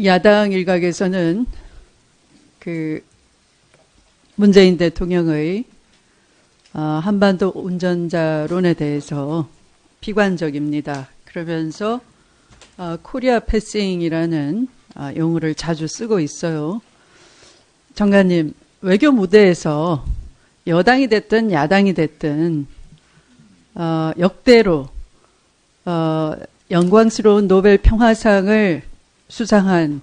야당 일각에서는 그 문재인 대통령의 한반도 운전자론에 대해서 비관적입니다. 그러면서 코리아 패싱이라는 용어를 자주 쓰고 있어요. 장관님, 외교 무대에서 여당이 됐든 야당이 됐든 역대로 영광스러운 노벨 평화상을 수상한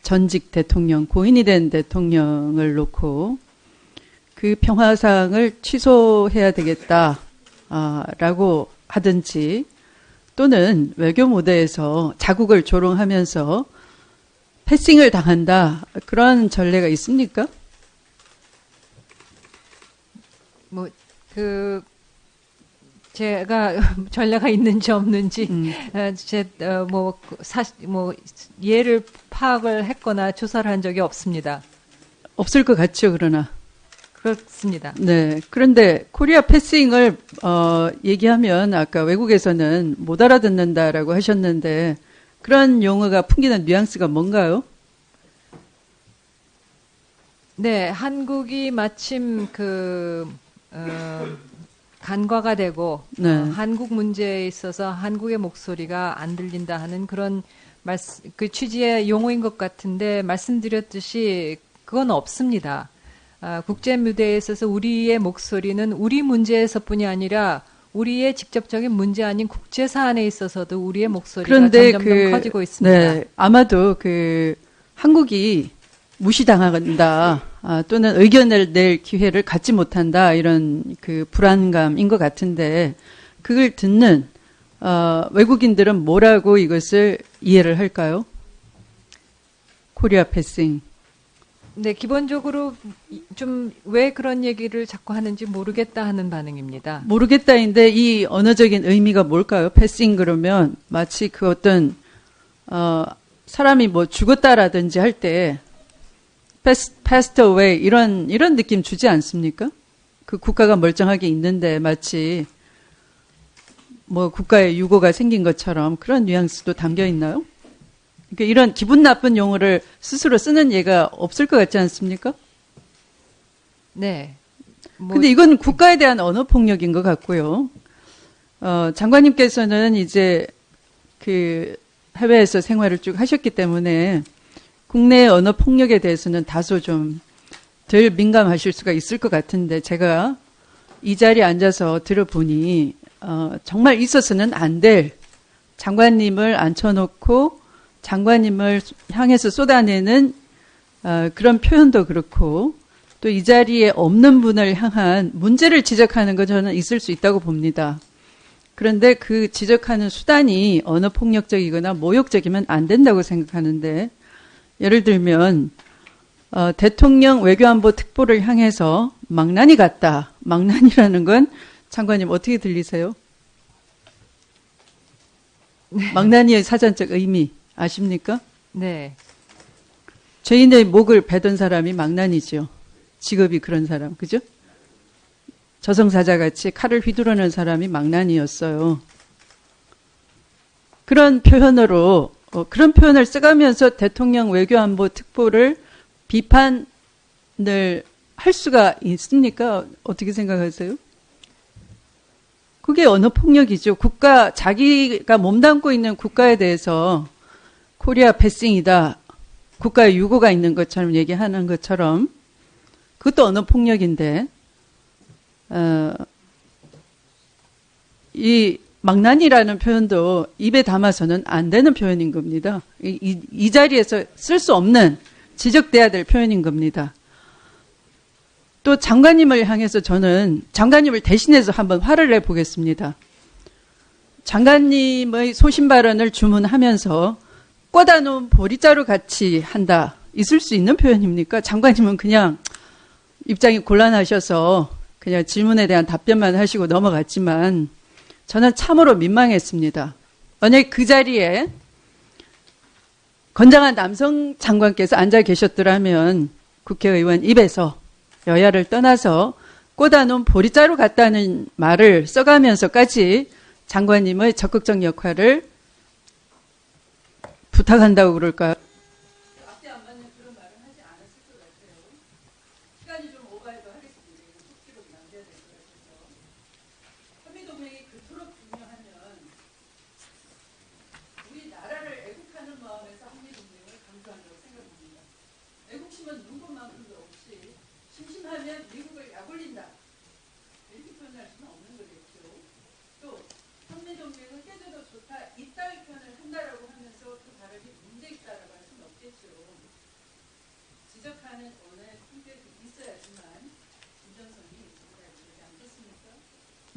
전직 대통령, 고인이 된 대통령을 놓고 그 평화상을 취소해야 되겠다라고 하든지, 또는 외교 무대에서 자국을 조롱하면서 패싱을 당한다, 그런 전례가 있습니까? 제가 전례가 있는지 없는지 예를 파악을 했거나 조사를 한 적이 없습니다. 없을 것 같죠, 그러나. 그렇습니다. 네. 그런데 코리아 패싱을 얘기하면 아까 외국에서는 못 알아듣는다라고 하셨는데, 그런 용어가 풍기는 뉘앙스가 뭔가요? 네, 한국이 마침 간과가 되고 네. 한국 문제에 있어서 한국의 목소리가 안 들린다 하는 그런 그 취지의 용어인 것 같은데, 말씀드렸듯이 그건 없습니다. 국제 무대에 있어서 우리의 목소리는 우리 문제에서뿐이 아니라 우리의 직접적인 문제 아닌 국제 사안에 있어서도 우리의 목소리가 점점 더 커지고 있습니다. 네, 아마도 한국이 무시당한다, 또는 의견을 낼 기회를 갖지 못한다, 이런 불안감인 것 같은데, 그걸 듣는 외국인들은 뭐라고 이것을 이해를 할까요? 코리아 패싱. 네, 기본적으로 좀 왜 그런 얘기를 자꾸 하는지 모르겠다 하는 반응입니다. 모르겠다인데 이 언어적인 의미가 뭘까요? 패싱 그러면 마치 어떤 사람이 죽었다라든지 할 때 passed away 이런 느낌 주지 않습니까? 그 국가가 멀쩡하게 있는데 마치 국가에 유고가 생긴 것처럼 그런 뉘앙스도 담겨 있나요? 그러니까 이런 기분 나쁜 용어를 스스로 쓰는 예가 없을 것 같지 않습니까? 네. 근데 이건 국가에 대한 언어 폭력인 것 같고요. 장관님께서는 이제 해외에서 생활을 쭉 하셨기 때문에 국내 언어 폭력에 대해서는 다소 좀 덜 민감하실 수가 있을 것 같은데, 제가 이 자리에 앉아서 들어보니 정말 있어서는 안 될, 장관님을 앉혀놓고 장관님을 향해서 쏟아내는 그런 표현도 그렇고, 또 이 자리에 없는 분을 향한 문제를 지적하는 건 저는 있을 수 있다고 봅니다. 그런데 그 지적하는 수단이 언어 폭력적이거나 모욕적이면 안 된다고 생각하는데, 예를 들면 대통령 외교안보 특보를 향해서 망나니 같다. 망나니라는 건 장관님 어떻게 들리세요? 네. 망나니의 사전적 의미 아십니까? 네. 죄인의 목을 베던 사람이 망나니죠. 직업이 그런 사람, 그죠? 저승사자같이 칼을 휘두르는 사람이 망나니였어요. 그런 표현으로 그런 표현을 써가면서 대통령 외교안보 특보를 비판을 할 수가 있습니까? 어떻게 생각하세요? 그게 언어 폭력이죠. 자기가 몸담고 있는 국가에 대해서 코리아 패싱이다, 국가의 유고가 있는 것처럼 얘기하는 것처럼, 그것도 언어 폭력인데, 이 망나니라는 표현도 입에 담아서는 안 되는 표현인 겁니다. 이 자리에서 쓸 수 없는, 지적돼야 될 표현인 겁니다. 또 장관님을 향해서 저는 장관님을 대신해서 한번 화를 내보겠습니다. 장관님의 소신 발언을 주문하면서 꽂아놓은 보리자루 같이 한다, 있을 수 있는 표현입니까? 장관님은 그냥 입장이 곤란하셔서 그냥 질문에 대한 답변만 하시고 넘어갔지만, 저는 참으로 민망했습니다. 만약에 그 자리에 건장한 남성 장관께서 앉아 계셨더라면 국회의원 입에서 여야를 떠나서 꽂아놓은 보리자루 같다는 말을 써가면서까지 장관님의 적극적 역할을 부탁한다고 그럴까요?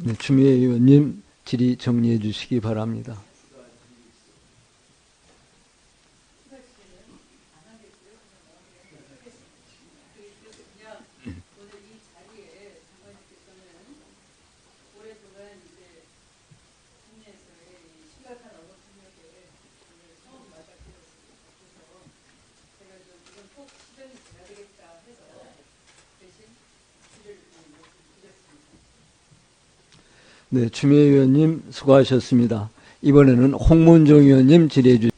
네, 추미애 의원님 질의 정리해 주시기 바랍니다. 네, 추미애 의원님 수고하셨습니다. 이번에는 홍문종 의원님 질의해 주시기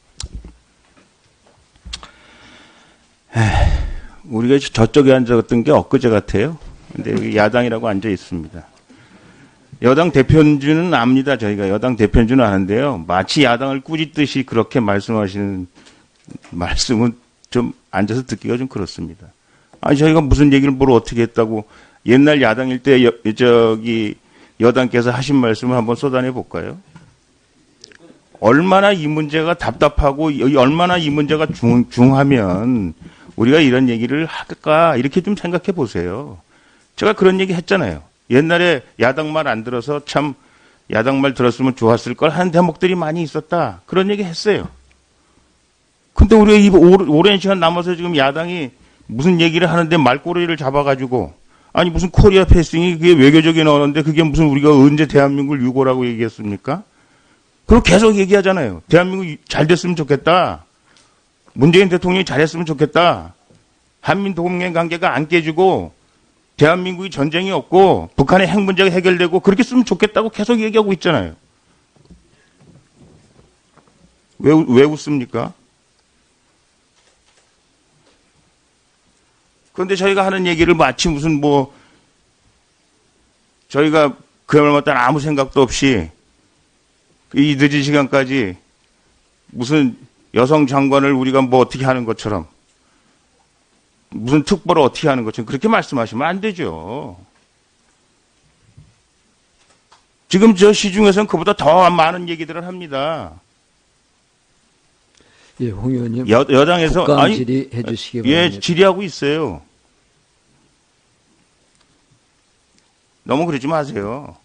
우리가 저쪽에 앉았던 게 엊그제 같아요. 근데 여기 야당이라고 앉아 있습니다. 여당 대표인지는 압니다. 저희가 여당 대표인지는 아는데요. 마치 야당을 꾸짖듯이 그렇게 말씀하시는 말씀은 좀 앉아서 듣기가 좀 그렇습니다. 아니 저희가 무슨 얘기를 뭘 어떻게 했다고 옛날 야당일 때 여당께서 하신 말씀을 한번 쏟아내 볼까요? 얼마나 이 문제가 답답하고 얼마나 이 문제가 중하면 우리가 이런 얘기를 할까 이렇게 좀 생각해 보세요. 제가 그런 얘기 했잖아요. 옛날에 야당 말 안 들어서 참 야당 말 들었으면 좋았을 걸 하는 대목들이 많이 있었다. 그런 얘기 했어요. 근데 우리가 이 오랜 시간 남아서 지금 야당이 무슨 얘기를 하는데 말꼬리를 잡아가지고 아니 무슨 코리아 패싱이 그게 외교적인 언어인데 그게 무슨 우리가 언제 대한민국을 유고라고 얘기했습니까? 그리고 계속 얘기하잖아요. 대한민국이 잘 됐으면 좋겠다. 문재인 대통령이 잘했으면 좋겠다. 한민 동맹 관계가 안 깨지고 대한민국이 전쟁이 없고 북한의 핵 문제가 해결되고 그렇게 쓰면 좋겠다고 계속 얘기하고 있잖아요. 왜 웃습니까? 그런데 저희가 하는 얘기를 마치 무슨 저희가 그야말로 아무 생각도 없이 이 늦은 시간까지 무슨 여성 장관을 우리가 어떻게 하는 것처럼 무슨 특보를 어떻게 하는 것처럼 그렇게 말씀하시면 안 되죠. 지금 저 시중에서는 그보다 더 많은 얘기들을 합니다. 예, 홍 의원님. 여당에서 국감 질의해 주시기 바랍니다. 예, 질의하고 있어요. 너무 그러지 마세요.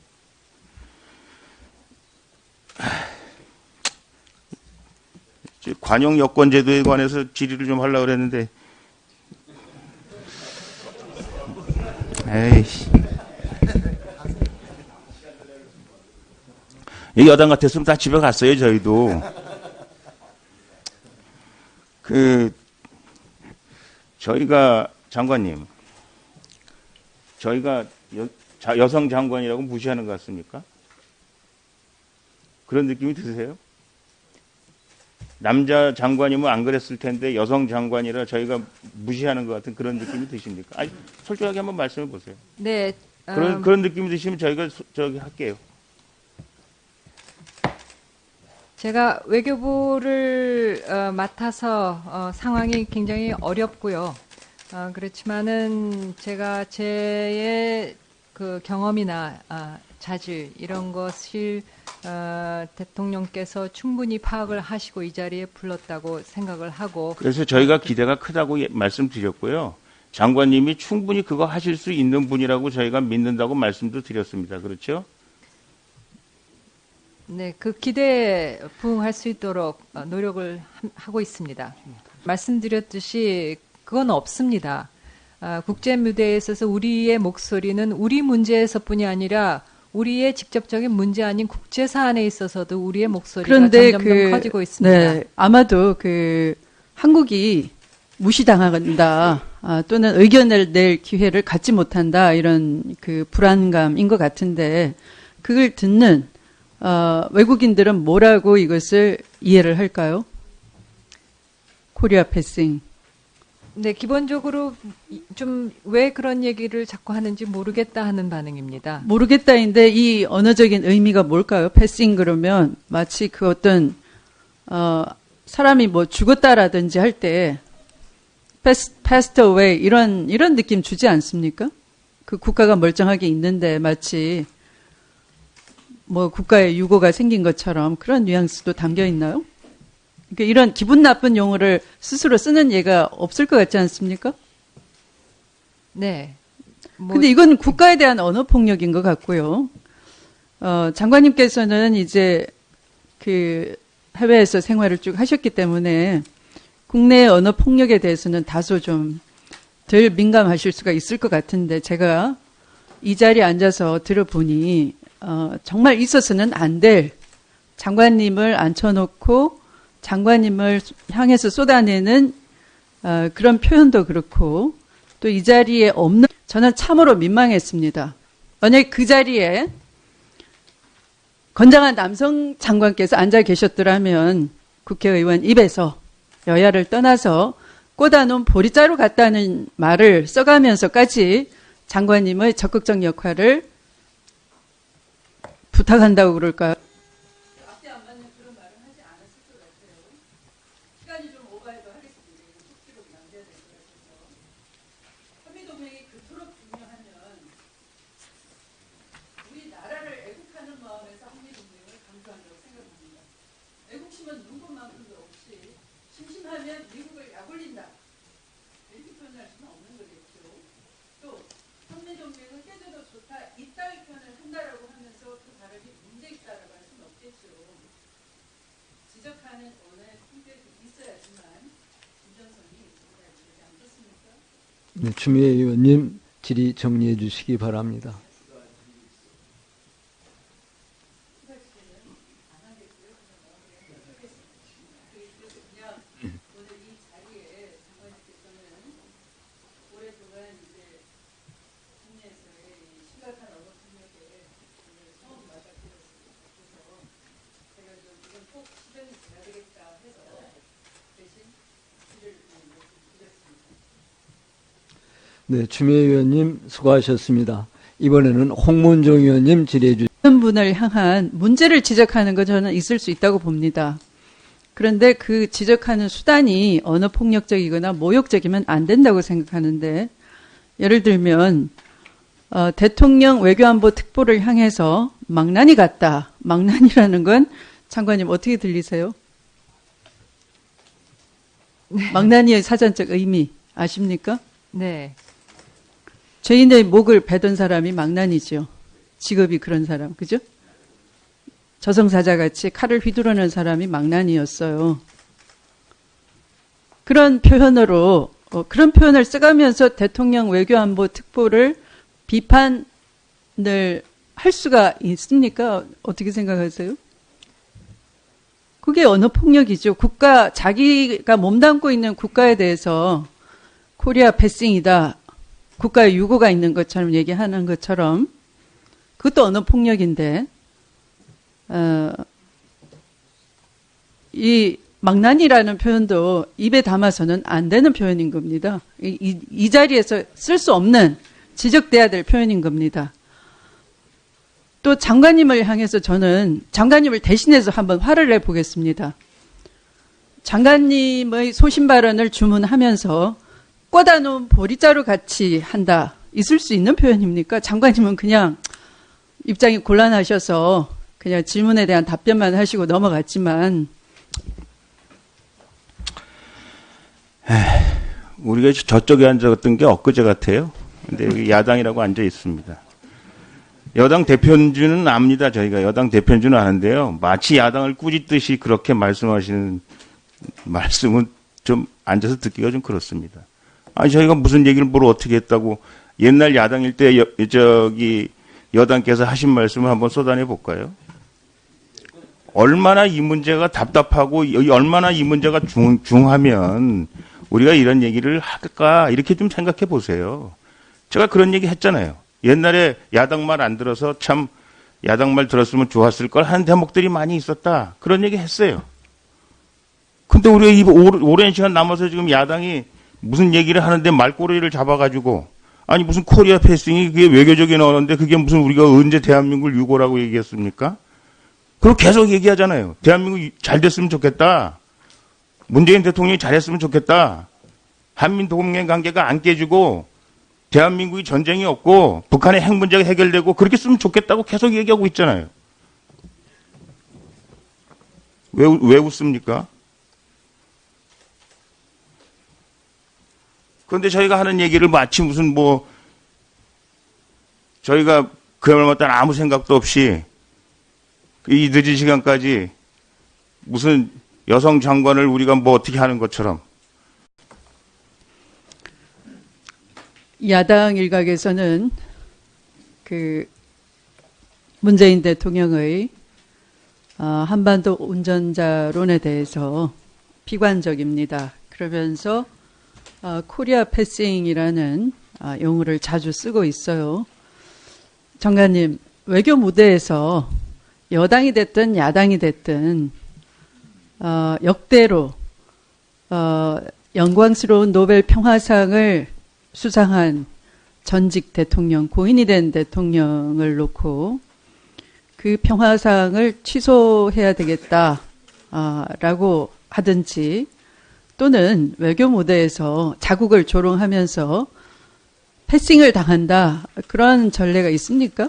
관용 여권 제도에 관해서 질의를 좀 하려고 그랬는데 에이씨. 이 여당 같았으면 다 집에 갔어요, 저희도. 저희가, 장관님, 저희가 여성 장관이라고 무시하는 것 같습니까? 그런 느낌이 드세요? 남자 장관이면 안 그랬을 텐데 여성 장관이라 저희가 무시하는 것 같은 그런 느낌이 드십니까? 아니, 솔직하게 한번 말씀해 보세요. 네. 그런 느낌이 드시면 저희가 할게요. 제가 외교부를 맡아서 상황이 굉장히 어렵고요. 그렇지만은 제가 제의 그 경험이나 자질 이런 것을 대통령께서 충분히 파악을 하시고 이 자리에 불렀다고 생각을 하고 그래서 저희가 기대가 크다고 말씀드렸고요. 장관님이 충분히 그거 하실 수 있는 분이라고 저희가 믿는다고 말씀도 드렸습니다. 그렇죠? 네, 그 기대에 부응할 수 있도록 노력을 하고 있습니다. 말씀드렸듯이 그건 없습니다. 국제 무대에 있어서 우리의 목소리는 우리 문제에서뿐이 아니라 우리의 직접적인 문제 아닌 국제 사안에 있어서도 우리의 목소리가 점점 더 커지고 있습니다. 네, 아마도 한국이 무시당한다 또는 의견을 낼 기회를 갖지 못한다 이런 불안감인 것 같은데 그걸 듣는 외국인들은 뭐라고 이것을 이해를 할까요? 코리아 패싱. 네, 기본적으로 좀 왜 그런 얘기를 자꾸 하는지 모르겠다 하는 반응입니다. 모르겠다인데 이 언어적인 의미가 뭘까요? 패싱 그러면 마치 그 어떤 사람이 죽었다라든지 할 때 passed away 이런 느낌 주지 않습니까? 그 국가가 멀쩡하게 있는데 마치 국가에 유고가 생긴 것처럼 그런 뉘앙스도 담겨 있나요? 그러니까 이런 기분 나쁜 용어를 스스로 쓰는 예가 없을 것 같지 않습니까? 네. 근데 이건 국가에 대한 언어 폭력인 것 같고요. 장관님께서는 이제 그 해외에서 생활을 쭉 하셨기 때문에 국내 언어 폭력에 대해서는 다소 좀 덜 민감하실 수가 있을 것 같은데 제가 이 자리에 앉아서 들어보니 정말 있어서는 안 될 장관님을 앉혀놓고 장관님을 향해서 쏟아내는 그런 표현도 그렇고 또 이 자리에 없는 저는 참으로 민망했습니다. 만약에 그 자리에 건장한 남성 장관께서 앉아 계셨더라면 국회의원 입에서 여야를 떠나서 꽂아놓은 보리자루 같다는 말을 써가면서까지 장관님의 적극적 역할을 부탁한다고 그럴까요? 앞에 안 맞는 그런 말을 하지 않았을 것 같아요. 시간이 좀 오버해도 하겠습니다. 속기록 남겨야 될 것 같아서. 한미동맹이 그토록 중요하면 우리나라를 애국하는 마음에서 한미동맹을 강조한다고 생각합니다. 애국심은 눈꽃만큼도 없이 심심하면 미국을 약올린다. 이렇게 표현할 수는 없는 거겠죠. 또 한미동맹은 깨져도 좋다. 이따위 표현을 한다라고 하면서 그 발언이 문제 있다라고 할 수는 없겠죠. 지적하는 언어의 품격이 있어야지만 진정성이 있어야 되지 않겠습니까? 네, 추미애 의원님 질의 정리해 주시기 바랍니다. 네, 추미애 의원님 수고하셨습니다. 이번에는 홍문종 의원님 질의해 주시기 어떤 분을 향한 문제를 지적하는 거 저는 있을 수 있다고 봅니다. 그런데 그 지적하는 수단이 언어폭력적이거나 모욕적이면 안 된다고 생각하는데 예를 들면 대통령 외교안보 특보를 향해서 망나니 같다. 망나니라는 건 장관님 어떻게 들리세요? 망나니의 사전적 의미 아십니까? 네. 죄인의 목을 베던 사람이 망나니죠. 직업이 그런 사람, 그죠? 저승사자같이 칼을 휘두르는 사람이 망나니였어요. 그런 표현으로 그런 표현을 써가면서 대통령 외교안보 특보를 비판을 할 수가 있습니까? 어떻게 생각하세요? 그게 언어폭력이죠. 자기가 몸담고 있는 국가에 대해서 코리아 패싱이다. 국가의 유고가 있는 것처럼 얘기하는 것처럼 그것도 언어폭력인데 이 망나니라는 표현도 입에 담아서는 안 되는 표현인 겁니다. 이 자리에서 쓸 수 없는 지적돼야 될 표현인 겁니다. 또 장관님을 향해서 저는 장관님을 대신해서 한번 화를 내보겠습니다. 장관님의 소신 발언을 주문하면서 꽂아놓은 보리자루 같이 한다. 있을 수 있는 표현입니까? 장관님은 그냥 입장이 곤란하셔서 그냥 질문에 대한 답변만 하시고 넘어갔지만 우리가 저쪽에 앉았던 게 엊그제 같아요. 근데 여기 야당이라고 앉아 있습니다. 여당 대표인 줄은 압니다. 저희가 여당 대표인 줄은 아는데요. 마치 야당을 꾸짖듯이 그렇게 말씀하시는 말씀은 좀 앉아서 듣기가 좀 그렇습니다. 아니 저희가 무슨 얘기를 뭘 어떻게 했다고 옛날 야당일 때 여당께서 하신 말씀을 한번 쏟아내 볼까요? 얼마나 이 문제가 답답하고 얼마나 이 문제가 중하면 우리가 이런 얘기를 할까 이렇게 좀 생각해 보세요. 제가 그런 얘기 했잖아요. 옛날에 야당 말 안 들어서 참 야당 말 들었으면 좋았을 걸 하는 대목들이 많이 있었다. 그런 얘기 했어요. 근데 우리가 이 오랜 시간 남아서 지금 야당이 무슨 얘기를 하는데 말꼬리를 잡아가지고 아니 무슨 코리아 패싱이 그게 외교적인 언어인데 그게 무슨 우리가 언제 대한민국을 유고라고 얘기했습니까? 그리고 계속 얘기하잖아요. 대한민국이 잘 됐으면 좋겠다. 문재인 대통령이 잘했으면 좋겠다. 한민 동맹 관계가 안 깨지고 대한민국이 전쟁이 없고 북한의 핵 문제가 해결되고 그렇게 쓰면 좋겠다고 계속 얘기하고 있잖아요. 왜 웃습니까? 그런데 저희가 하는 얘기를 마치 무슨 저희가 그 말마다 아무 생각도 없이 이 늦은 시간까지 무슨 여성 장관을 우리가 뭐 어떻게 하는 것처럼. 야당 일각에서는 그 문재인 대통령의 한반도 운전자론에 대해서 비관적입니다. 그러면서 코리아 패싱이라는 용어를 자주 쓰고 있어요. 장관님, 외교 무대에서 여당이 됐든 야당이 됐든 역대로 영광스러운 노벨 평화상을 수상한 전직 대통령, 고인이 된 대통령을 놓고 그 평화상을 취소해야 되겠다라고 하든지 또는 외교 무대에서 자국을 조롱하면서 패싱을 당한다, 그런 전례가 있습니까?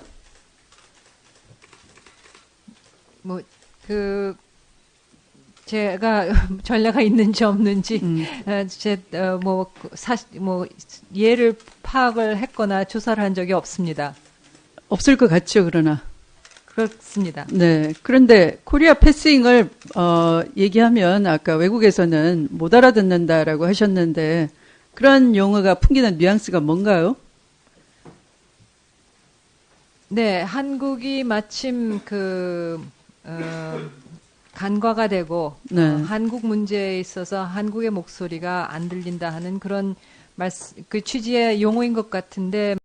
제가 전례가 있는지 없는지 예를 파악을 했거나 조사를 한 적이 없습니다. 없을 것 같죠, 그러나. 그렇습니다. 네. 그런데 코리아 패싱을 얘기하면 아까 외국에서는 못 알아듣는다라고 하셨는데 그런 용어가 풍기는 뉘앙스가 뭔가요? 네, 한국이 마침 간과가 되고 네. 한국 문제에 있어서 한국의 목소리가 안 들린다 하는 그런 그 취지의 용어인 것 같은데